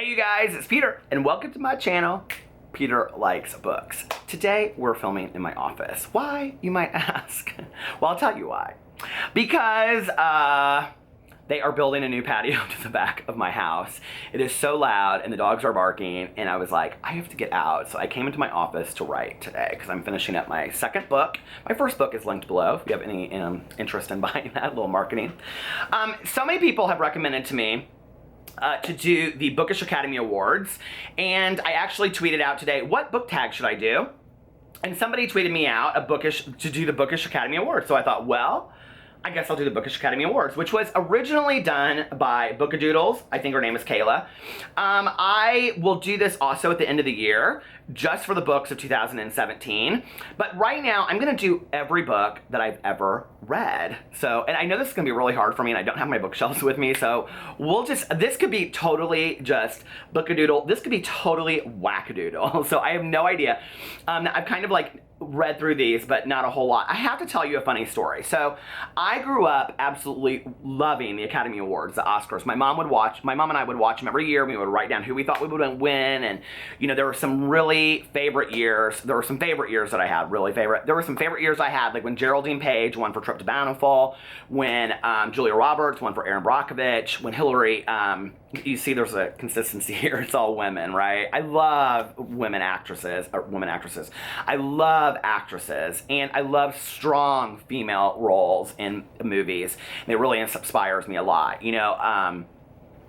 Hey you guys, it's Peter, and welcome to my channel, Peter Likes Books. Today, we're filming in my office. Why, you might ask? Well, I'll tell you why. Because, they are building a new patio to the back of my house. It is so loud, and the dogs are barking, and I was like, I have to get out. So I came into my office to write today, because I'm finishing up my second book. My first book is linked below, if you have any interest in buying that, a little marketing. So many people have recommended to me to do the Bookish Academy Awards, and I actually tweeted out today, what book tag should I do? And somebody tweeted me out to do the Bookish Academy Awards. So I thought, well, I guess I'll do the Bookish Academy Awards, which was originally done by Bookadoodles. I think her name is Kayla. I will do this also at the end of the year, just for the books of 2017. But right now, I'm gonna do every book that I've ever read. So, and I know this is gonna be really hard for me, and I don't have my bookshelves with me, so this could be totally just Bookadoodle. This could be totally wackadoodle. So I have no idea. I've kind of like read through these, but not a whole lot. I have to tell you a funny story. So I grew up absolutely loving the Academy Awards, the Oscars. My mom and I would watch them every year. We would write down who we thought we would win, and you know, there were some really favorite years. There were some favorite years that I had, really favorite. There were some favorite years I had, like when Geraldine Page won for Trip to Bountiful, when Julia Roberts won for Erin Brockovich, when Hillary, you see there's a consistency here, it's all women, right? I love women actresses. I love actresses, and I love strong female roles in movies. And it really inspires me a lot. You know,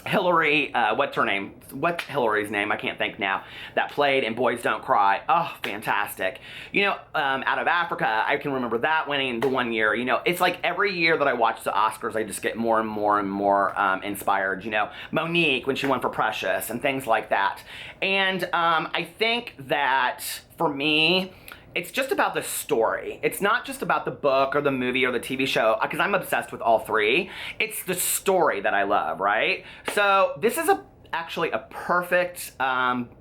Hillary, what's her name? What's Hillary's name? I can't think now. That played in Boys Don't Cry. Oh, fantastic. You know, Out of Africa, I can remember that winning the one year. You know, it's like every year that I watch the Oscars, I just get more and more and more inspired. You know, Monique, when she won for Precious, and things like that. And I think that, for me, it's just about the story. It's not just about the book or the movie or the TV show, because I'm obsessed with all three. It's the story that I love, right? So this is actually a perfect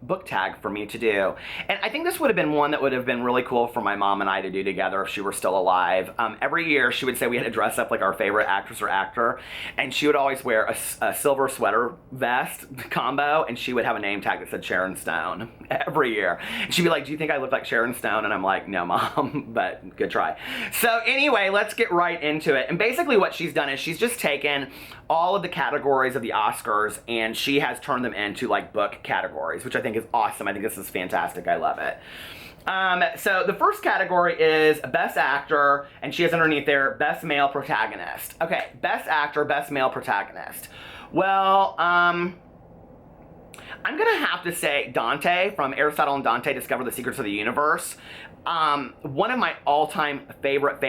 book tag for me to do. And I think this would have been one that would have been really cool for my mom and I to do together if she were still alive. Every year she would say we had to dress up like our favorite actress or actor, and she would always wear a silver sweater vest combo, and she would have a name tag that said Sharon Stone every year. And she'd be like, do you think I look like Sharon Stone? And I'm like, no, Mom, but good try. So anyway, let's get right into it. And basically what she's done is she's just taken all of the categories of the Oscars, and she has turned them into like book categories, which I think is awesome. I think this is fantastic. I love it. So the first category is Best Actor, and she has underneath there Best Male Protagonist. Okay, Best Actor, Best Male Protagonist. Well, I'm gonna have to say Dante from Aristotle and Dante Discover the Secrets of the Universe. One of my all-time favorite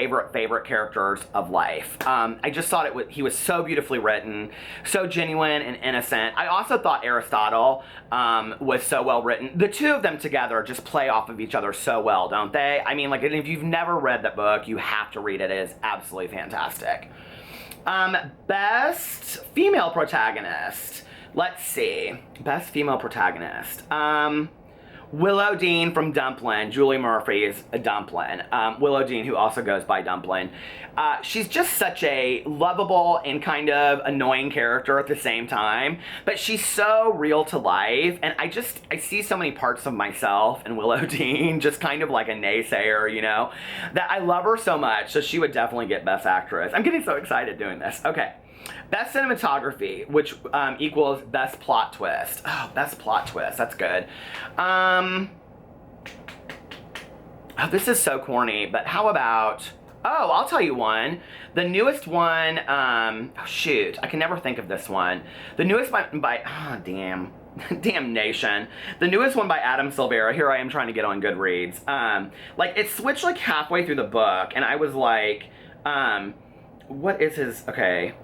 characters of life. I just thought he was so beautifully written, so genuine and innocent. I also thought Aristotle was so well written. The two of them together just play off of each other so well, don't they? I mean, like, if you've never read that book, you have to read it. It is absolutely fantastic. Best Female Protagonist. Let's see. Best Female Protagonist. Willow Dean from Dumplin', Julie Murphy's Dumplin'. Willow Dean, who also goes by Dumplin'. She's just such a lovable and kind of annoying character at the same time, but she's so real to life, and I see so many parts of myself in Willow Dean, just kind of like a naysayer, you know, that I love her so much, so she would definitely get Best Actress. I'm getting so excited doing this. Okay. Best Cinematography, which equals Best Plot Twist. Oh, Best Plot Twist. That's good. Oh, this is so corny, but how about... Oh, I'll tell you one. The newest one... oh, shoot. I can never think of this one. The newest one by... Oh, damn. Damnation. The newest one by Adam Silvera. Here I am trying to get on Goodreads. Like, it switched like halfway through the book, and I was like... what is his... Okay...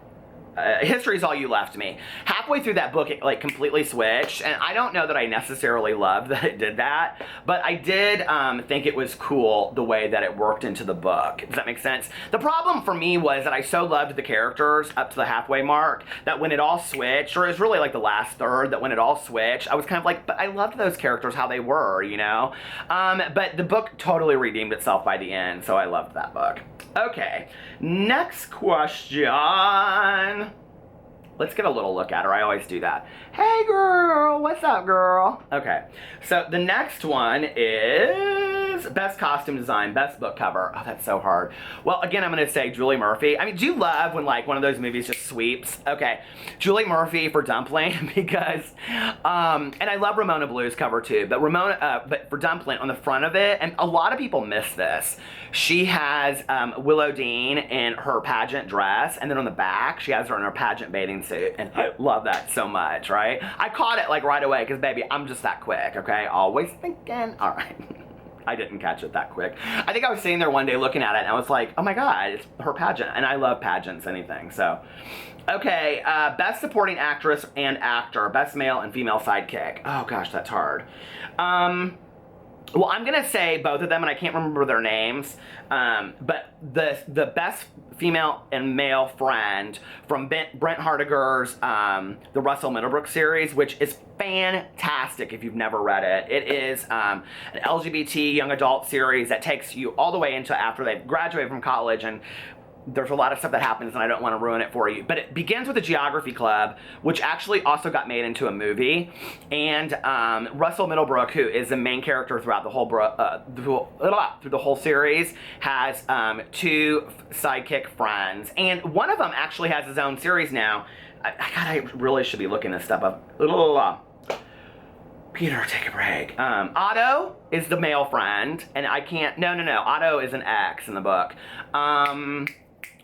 History's All You Left Me. Halfway through that book, it like completely switched, and I don't know that I necessarily loved that it did that, but I did think it was cool the way that it worked into the book. Does that make sense? The problem for me was that I so loved the characters up to the halfway mark that when it all switched, or it was really like the last third, that when it all switched, I was kind of like, but I loved those characters how they were, you know? But the book totally redeemed itself by the end, so I loved that book. Okay, next question. Let's get a little look at her. I always do that. Hey girl, what's what's up, girl? Okay, so the next one is Best Costume Design, Best Book Cover. Oh, that's so hard. Well, again, I'm gonna say Julie Murphy. I mean, do you love when like one of those movies just sweeps? Okay, Julie Murphy for Dumpling because, and I love Ramona Blue's cover too, but but for Dumpling on the front of it, and a lot of people miss this. She has Willow Dean in her pageant dress, and then on the back, she has her in her pageant bathing suit, and I love that so much, right? I caught it like right away, because baby, I'm just that quick, okay? Always thinking, all right. I didn't catch it that quick. I think I was sitting there one day looking at it, and I was like, oh my God, it's her pageant, and I love pageants, anything, so. Okay, Best Supporting Actress and Actor, Best Male and Female Sidekick. Oh gosh, that's hard. Well, I'm gonna say both of them, and I can't remember their names. But the best female and male friend from Brent Hardiger's the Russell Middlebrook series, which is fantastic if you've never read it. It is an LGBT young adult series that takes you all the way into after they've graduated from college, and there's a lot of stuff that happens, and I don't want to ruin it for you. But it begins with a geography club, which actually also got made into a movie. And Russell Middlebrook, who is the main character throughout the whole through the whole series, has two sidekick friends, and one of them actually has his own series now. I really should be looking this stuff up. Peter, take a break. Otto is the male friend, and I can't. No. Otto is an ex in the book.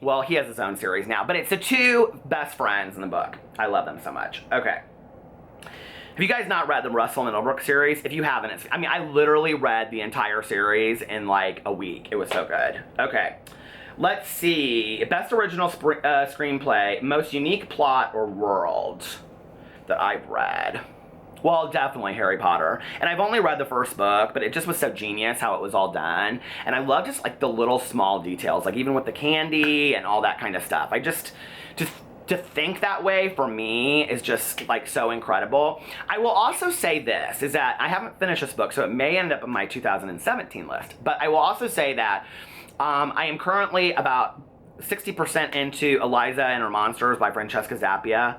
Well, he has his own series now, but it's the two best friends in the book. I love them so much. Okay. Have you guys not read the Russell Middlebrook series? If you haven't, I mean, I literally read the entire series in like a week. It was so good. Okay. Let's see. Best Original Screenplay, Most Unique Plot or World that I've read. Well, definitely Harry Potter. And I've only read the first book, but it just was so genius how it was all done. And I love just like the little small details, like even with the candy and all that kind of stuff. To think that way for me is just like so incredible. I will also say this, is that I haven't finished this book, so it may end up in my 2017 list. But I will also say that I am currently about 60% into Eliza and Her Monsters by Francesca Zappia.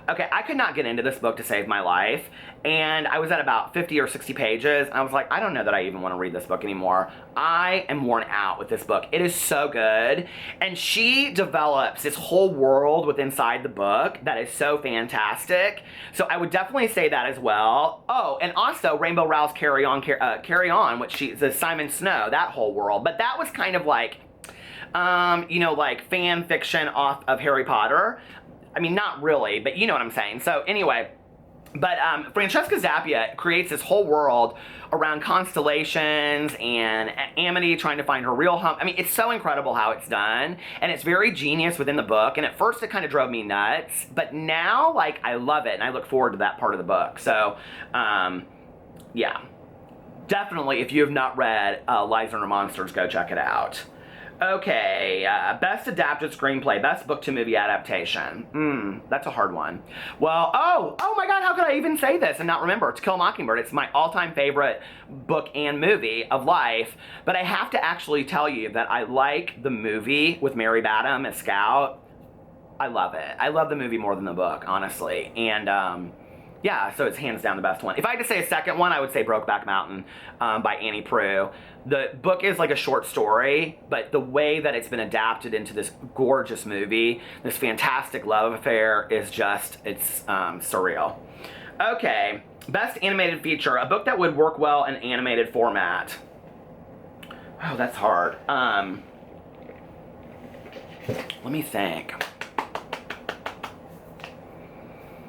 Okay, I could not get into this book to save my life, and I was at about 50 or 60 pages, and I was like, I don't know that I even want to read this book anymore. I am worn out with this book. It is so good, and she develops this whole world within inside the book that is so fantastic, so I would definitely say that as well. Oh, and also Rainbow Rowell's Carry On, which she's the Simon Snow, that whole world, but that was kind of like, you know, like fan fiction off of Harry Potter. I mean, not really, but you know what I'm saying. So anyway, but Francesca Zappia creates this whole world around constellations and Amity trying to find her real home. I mean, it's so incredible how it's done, and it's very genius within the book, and at first it kind of drove me nuts, but now, like, I love it, and I look forward to that part of the book. So, yeah. Definitely, if you have not read Liza and Her Monsters, go check it out. Okay, Best Adapted Screenplay, Best Book to Movie Adaptation. That's a hard one. Well, oh my God, how could I even say this and not remember? To Kill a Mockingbird. It's my all-time favorite book and movie of life, but I have to actually tell you that I like the movie with Mary Badham as Scout. I love it. I love the movie more than the book, honestly, and yeah, so it's hands down the best one. If I had to say a second one, I would say Brokeback Mountain by Annie Proulx. The book is like a short story, but the way that it's been adapted into this gorgeous movie, this fantastic love affair, is just, it's surreal. Okay, Best Animated Feature, a book that would work well in animated format. Oh, that's hard. Let me think.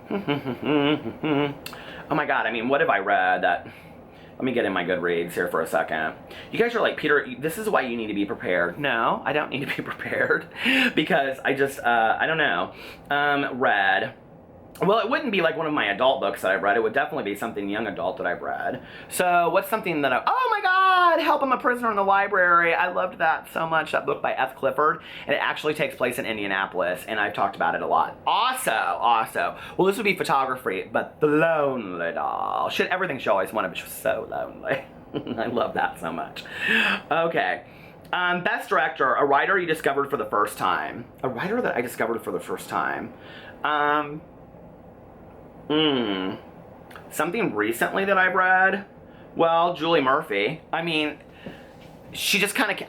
Oh my God, I mean, what have I read that... Let me get in my Goodreads here for a second. You guys are like, Peter, this is why you need to be prepared. No, I don't need to be prepared because I just, I don't know, read. Well, it wouldn't be like one of my adult books that I've read. It would definitely be something young adult that I've read. So what's something that oh my God, Help, I'm a Prisoner in the Library. I loved that so much, that book by F. Clifford. And it actually takes place in Indianapolis, and I've talked about it a lot. Also, well, this would be photography, but The Lonely Doll. Everything she always wanted, but she was so lonely. I love that so much. Okay. Best Director, a writer you discovered for the first time. A writer that I discovered for the first time. Something recently that I've read, well, Julie Murphy. I mean, she just kind of,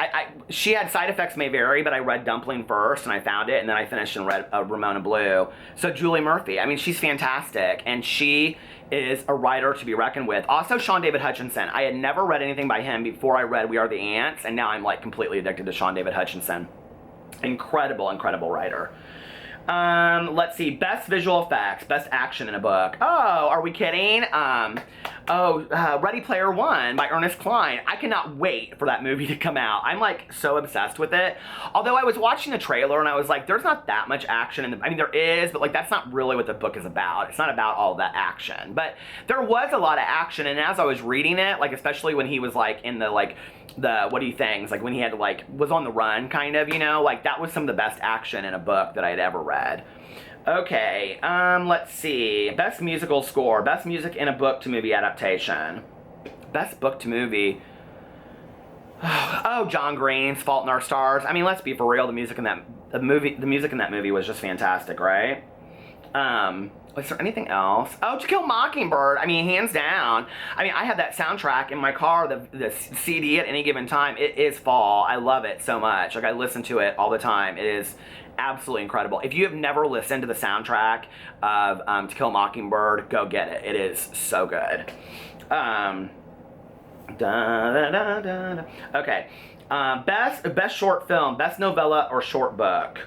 she had Side Effects May Vary, but I read Dumpling first, and I found it, and then I finished and read Ramona Blue. So Julie Murphy, I mean, she's fantastic, and she is a writer to be reckoned with. Also, Sean David Hutchinson. I had never read anything by him before I read We Are the Ants, and now I'm like completely addicted to Sean David Hutchinson. Incredible, incredible writer. Let's see, best visual effects, best action in a book. Oh, are we kidding? Ready Player One by Ernest Cline. I cannot wait for that movie to come out. I'm like so obsessed with it. Although I was watching the trailer and I was like, there's not that much action in the, I mean there is, but like that's not really what the book is about. It's not about all that action. But there was a lot of action, and as I was reading it, like especially when he was like in the what do you think? Like when he had to like, was on the run kind of, you know, like that was some of the best action in a book that I'd ever read. Okay, let's see. Best musical score, best music in a book to movie adaptation. Best book to movie. Oh, John Green's Fault in Our Stars. I mean, let's be for real, the music in that movie was just fantastic, right? Was there anything else? Oh, To Kill a Mockingbird. I mean, hands down. I mean, I have that soundtrack in my car, the CD at any given time. It is fall. I love it so much. Like, I listen to it all the time. It is absolutely incredible. If you have never listened to the soundtrack of To Kill a Mockingbird, go get it. It is so good. Okay. Best short film, best novella or short book.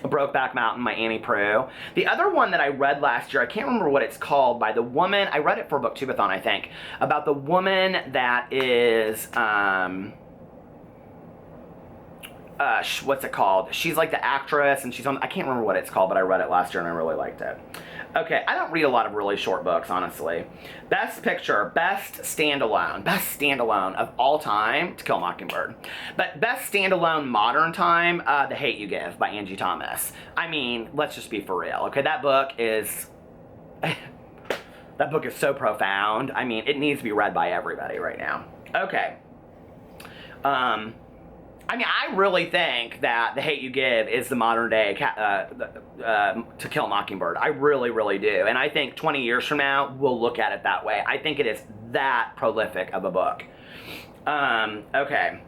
Brokeback Mountain by Annie Proulx. The other one that I read last year, I can't remember what it's called, by the woman, I read it for Booktubeathon, I think, about the woman that is, what's it called? She's like the actress, and she's on, I can't remember what it's called, but I read it last year and I really liked it. Okay, I don't read a lot of really short books, honestly. Best picture, best standalone of all time, To Kill a Mockingbird. But best standalone modern time, The Hate You Give by Angie Thomas. I mean, let's just be for real, okay? That book is so profound. I mean, it needs to be read by everybody right now. Okay. I mean, I really think that The Hate You Give is the modern day To Kill a Mockingbird. I really, really do. And I think 20 years from now, we'll look at it that way. I think it is that prolific of a book. Okay.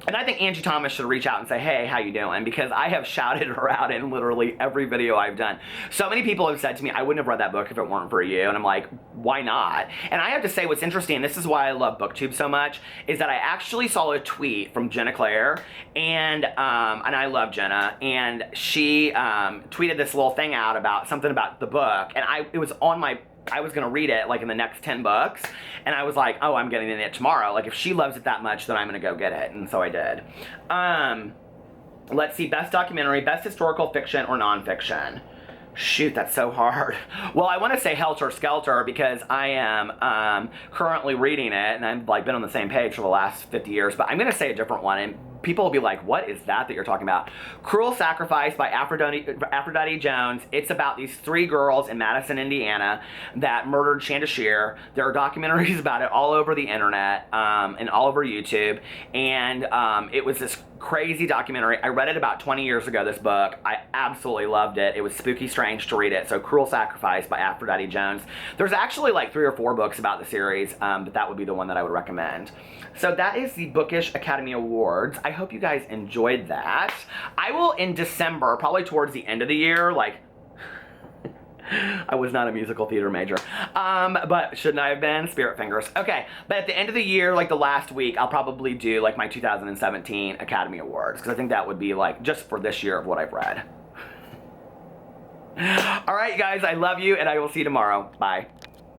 And I think Angie Thomas should reach out and say, hey, how you doing? Because I have shouted her out in literally every video I've done. So many people have said to me, I wouldn't have read that book if it weren't for you. And I'm like, why not? And I have to say what's interesting, and this is why I love BookTube so much, is that I actually saw a tweet from Jenna Claire, and I love Jenna, and she tweeted this little thing out about something about the book, and it was on my, I was going to read it like in the next 10 books, and I was like, oh, I'm getting it tomorrow. Like, if she loves it that much, then I'm going to go get it, and so I did. Let's see, best documentary, best historical fiction or nonfiction. Shoot, that's so hard. Well, I want to say Helter Skelter because I am currently reading it, and I've like been on the same page for the last 50 years, but I'm going to say a different one, and people will be like, what is that you're talking about? Cruel Sacrifice by Aphrodite Jones. It's about these 3 girls in Madison, Indiana that murdered Shanda Shear. There are documentaries about it all over the internet and all over YouTube, and it was this crazy documentary. I read it about 20 years ago, this book. I absolutely loved it. It was spooky strange to read it. So Cruel Sacrifice by Aphrodite Jones. There's actually like 3 or 4 books about the series, but that would be the one that I would recommend. So that is the Bookish Academy Awards. I hope you guys enjoyed that. I will, in December, probably towards the end of the year, like, I was not a musical theater major, but shouldn't I have been? Spirit fingers. Okay, but at the end of the year, like the last week, I'll probably do like my 2017 Academy Awards, because I think that would be like just for this year of what I've read. All right, guys, I love you, and I will see you tomorrow. Bye.